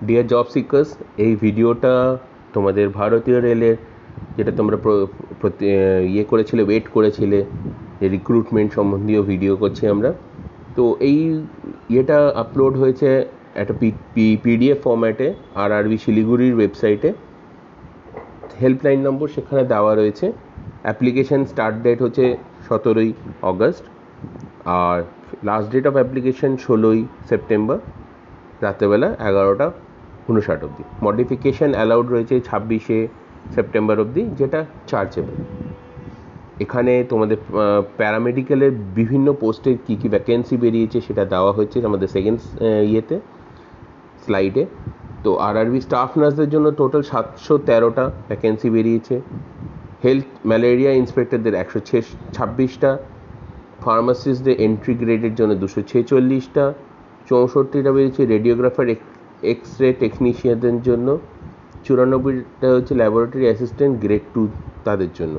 Deer job seekers, এই ভিডিওটা তোমাদের ভারতীয় রেলের যেটা তোমরা করেছিলে, ওয়েট করেছিলে, যে রিক্রুটমেন্ট সম্বন্ধীয় ভিডিও করছি আমরা। তো এই ইয়েটা আপলোড হয়েছে একটা পিডিএফ ফরম্যাটে আরআরবি শিলিগুড়ির ওয়েবসাইটে। হেল্পলাইন নম্বর সেখানে দেওয়া রয়েছে। অ্যাপ্লিকেশান স্টার্ট ডেট হচ্ছে 17ই অগস্ট, আর লাস্ট ডেট অফ অ্যাপ্লিকেশান 16ই সেপ্টেম্বর রাত্রেবেলা 11:59 অবধি। মডিফিকেশান অ্যালাউড রয়েছে 26শে সেপ্টেম্বর অবধি, যেটা চার্জেবল। এখানে তোমাদের প্যারামেডিক্যালের বিভিন্ন পোস্টে কী কী ভ্যাকেন্সি বেরিয়েছে সেটা দেওয়া হয়েছে আমাদের সেকেন্ড স্লাইডে। তো আরআরবি স্টাফ নার্সদের জন্য টোটাল 713টা ভ্যাকেন্সি বেরিয়েছে। হেলথ ম্যালেরিয়া ইন্সপেক্টরদের 126টা, ফার্মাসিস্টদের এন্ট্রি গ্রেডের জন্য 246টা, 64টা বেরিয়েছে রেডিওগ্রাফার এক্স রে টেকনিশিয়ানদের জন্য, 94টা হচ্ছে ল্যাবরেটরি অ্যাসিস্ট্যান্ট গ্রেড 2 তাদের জন্য,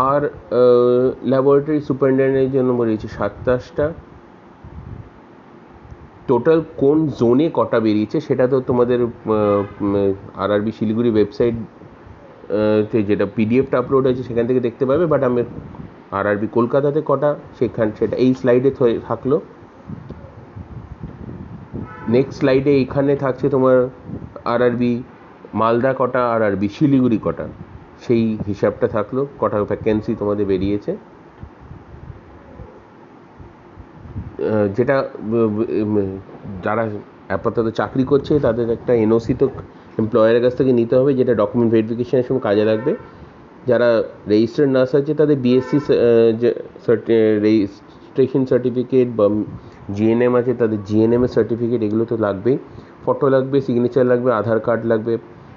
আর ল্যাবরেটরি সুপারিনটেন্ডেন্টের জন্য বেরিয়েছে 27টা। টোটাল কোন জোনে কটা বেরিয়েছে সেটা তো তোমাদের আরআরবি শিলিগুড়ি ওয়েবসাইট যেটা পিডিএফটা আপলোড হয়েছে সেখান থেকে দেখতে পাবে, বাট আমি আরআরবি কলকাতাতে কটা সেটা এই স্লাইডে থাকলো। নেক্সট স্লাইডে এখানে থাকছে তোমার আরআরবি মালদা কটা, আরআরবি শিলিগুড়ি কটা, সেই হিসাবটা থাকলো, কটা ভ্যাকেন্সি তোমাদের বেরিয়েছে। যেটা যারা আপাতত চাকরি করছে তাদের একটা এনওসি তো এমপ্লয়ারের কাছ থেকে নিতে হবে, যেটা ডকুমেন্ট ভেরিফিকেশনের সময় কাজে লাগবে। যারা রেজিস্টার্ড নার্স আছে তাদের বিএসসি রেজিস্ট্রেশন সার্টিফিকেট, বা জিএনএম আছে তাদের জিএনএমের সার্টিফিকেট, এগুলো তো লাগবেই। ফটো লাগবে, সিগনেচার লাগবে, আধার কার্ড লাগবে,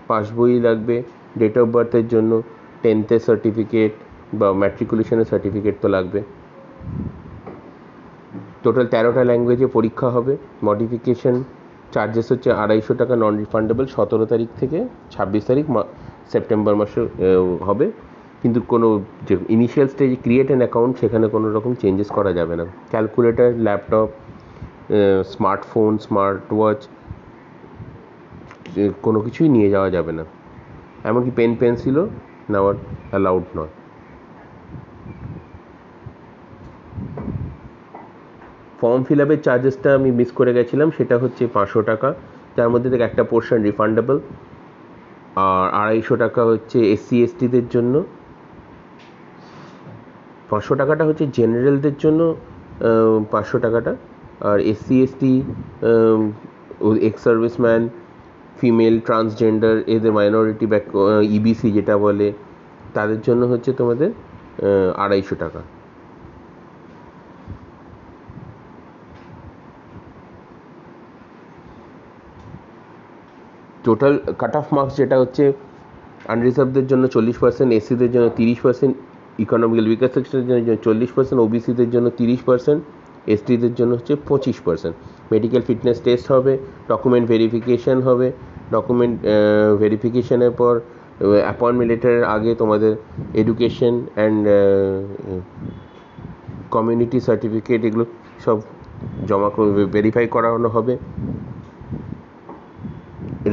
পাসবই লাগবে, ডেট অফ বার্থের জন্য 10th সার্টিফিকেট বা ম্যাট্রিকুলেশনের সার্টিফিকেট তো লাগবে। টোটাল 13টা ল্যাঙ্গুয়েজে পরীক্ষা হবে। মডিফিকেশান চার্জেস হচ্ছে 250 টাকা, নন রিফান্ডেবল। 17 তারিখ থেকে 26 তারিখ সেপ্টেম্বর মাসে হবে, কিন্তু কোনো যে ইনিশিয়াল স্টেজে ক্রিয়েট অ্যান অ্যাকাউন্ট সেখানে কোনো রকম চেঞ্জেস করা যাবে না। Calculator, laptop, smartphone, smart watch কোনো কিছুই নিয়ে যাওয়া যাবে না, এমনকি পেন পেন্সিলও নেওয়া অ্যালাউড নয়। ফর্ম ফিল আপের চার্জেসটা আমি মিস করে গেছিলাম, সেটা হচ্ছে 500 টাকা, যার মধ্যে থেকে একটা পোর্শন রিফান্ডেবল, আর 250 টাকা হচ্ছে এসসি এসটিদের জন্য। 500 টাকাটা হচ্ছে জেনারেলদের জন্য, 500 টাকাটা, আর SC ST, ex serviceman, female, transgender, এদের মাইনরিটি ইবিসি যেটা বলে, তাদের জন্য হচ্ছে তোমাদের 250 টাকা। টোটাল কাট অফ মার্কস যেটা হচ্ছে আনরিজার্ভদের জন্য 40%, এসসিদের জন্য 30%, ইকোনমিক্যাল উইকার সেকশনের জন্য 40%, ওবিসিদের জন্য 30%, এসটিদের জন্য হচ্ছে 25%। মেডিকেল ফিটনেস টেস্ট হবে, ডকুমেন্ট ভেরিফিকেশান হবে, ডকুমেন্ট ভেরিফিকেশানের পর অ্যাপয়েন্টমেন্ট লেটারের আগে তোমাদের এডুকেশন অ্যান্ড কমিউনিটি সার্টিফিকেট এগুলো সব জমা ভেরিফাই করানো হবে।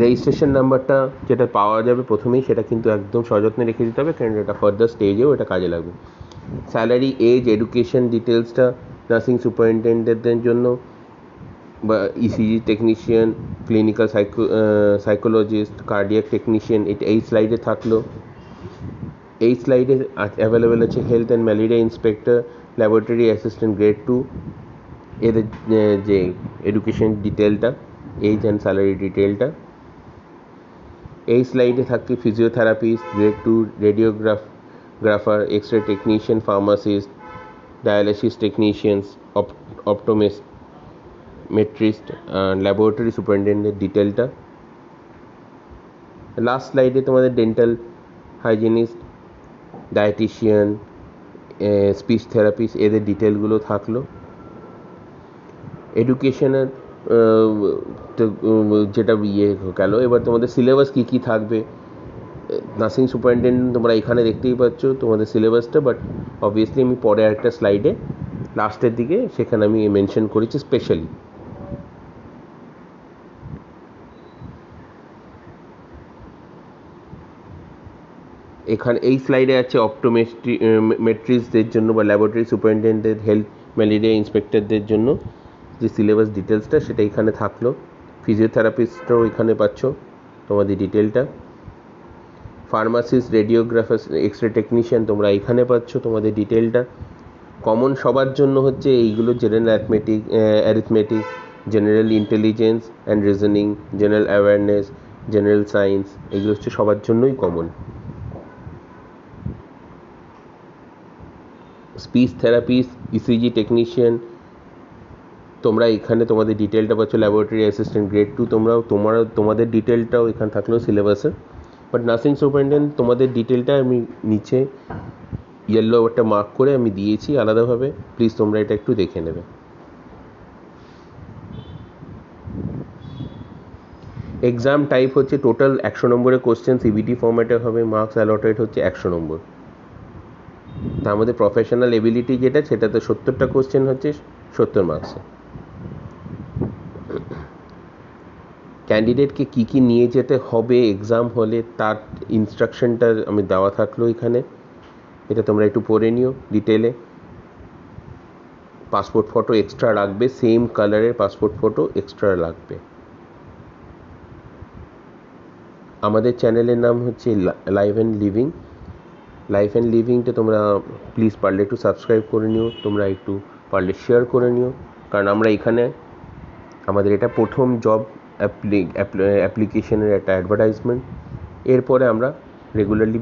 রেজিস্ট্রেশন নাম্বারটা যেটা পাওয়া যাবে প্রথমেই, সেটা কিন্তু একদম সযত্নে রেখে দিতে হবে, কারণ এটা ফার্দার স্টেজেও এটা কাজে লাগবে। স্যালারি, এজ, এডুকেশন ডিটেলসটা নার্সিং সুপারিনটেন্ডেন্টদের জন্য, বা ECG technician, clinical psychologist, cardiac technician, এটা এই স্লাইডে থাকলো। এই স্লাইডে অ্যাভেলেবেল আছে health and malaria inspector, laboratory assistant grade 2, এদের যে এডুকেশন ডিটেলটা, এজ অ্যান্ড স্যালারি ডিটেলটা। এই স্লাইডে থাকে physiotherapist grade 2, radiographer, X ray technician, pharmacist, dialysis technicians, optometrist, laboratory সুপারিনটেন্ডেন্টের ডিটেলটা। লাস্ট স্লাইডে তোমাদের dental hygienist, dietitian, speech therapist, এদের ডিটেলগুলো থাকলো। এডুকেশনের যেটা গেল, এবার তোমাদের সিলেবাস কী কী থাকবে। নার্সিং সুপারিনটেন্ডেন্ট তোমরা এখানে দেখতেই পাচ্ছ তোমাদের সিলেবাসটা, বাট অবভিয়াসলি আমি পরে আরেকটা স্লাইডে লাস্টের দিকে সেখানে আমি মেনশন করেছি স্পেশালি। এখানে এই স্লাইডে আছে অপটোমেট্রিস্টদের জন্য বা ল্যাবরেটরি সুপারিনটেন্ডেন্ট হেলথ ম্যালেরিয়া ইন্সপেক্টরদের জন্য যে সিলেবাস ডিটেলসটা সেটা এখানে থাকলো। ফিজিওথেরাপিস্টরাও এখানে পাচ্ছ তোমাদের ডিটেলটা। Pharmacist, radiographer, X ray technician তোমরা এখানে পাচ্ছ তোমাদের ডিটেলটা। কমন সবার জন্য হচ্ছে এইগুলো: general arithmetic, general intelligence and reasoning, general awareness, general science, এগুলো হচ্ছে সবার জন্যই common. Speech therapist, ECG technician তোমরা এখানে তোমাদের ডিটেলটা পাচ্ছ। ল্যাবরেটরি অ্যাসিস্ট্যান্ট গ্রেড 2 তোমাদের ডিটেলটাও এখানে থাকলো সিলেবাসে। বাট নার্সিং সুপারিনটেন্ডেন্ট তোমাদের ডিটেলটা আমি নিচে ইয়েলো একটা মার্ক করে আমি দিয়েছি আলাদাভাবে, প্লিজ তোমরা এটা একটু দেখে নেবে। এক্সাম টাইপ হচ্ছে টোটাল 100 নম্বরের কোশ্চেন সিবিটি ফর্ম্যাটে হবে, মার্কস অ্যালটেড হচ্ছে 100 নম্বর। তার মধ্যে প্রফেশনাল এবিলিটি যেটা, সেটাতে 70টা কোশ্চেন হচ্ছে 70 মার্কসে। ক্যান্ডিডেটকে কী কী নিয়ে যেতে হবে এক্সাম হলে তার ইনস্ট্রাকশনটা আমি দেওয়া থাকলো এখানে, এটা তোমরা একটু পড়ে নিও ডিটেলে। পাসপোর্ট ফটো এক্সট্রা রাখবে, সেম কালারের পাসপোর্ট ফটো এক্সট্রা লাগবে। আমাদের চ্যানেলের নাম হচ্ছে লাইফ অ্যান্ড লিভিংটা তোমরা প্লিজ পারলে একটু সাবস্ক্রাইব করে নিও, তোমরা একটু পারলে শেয়ার করে নিও, কারণ আমরা এখানে আমাদের এটা প্রথম জব অ্যাপ্লিকেশনের একটা অ্যাডভার্টাইজমেন্ট। এরপরে আমরা রেগুলারলি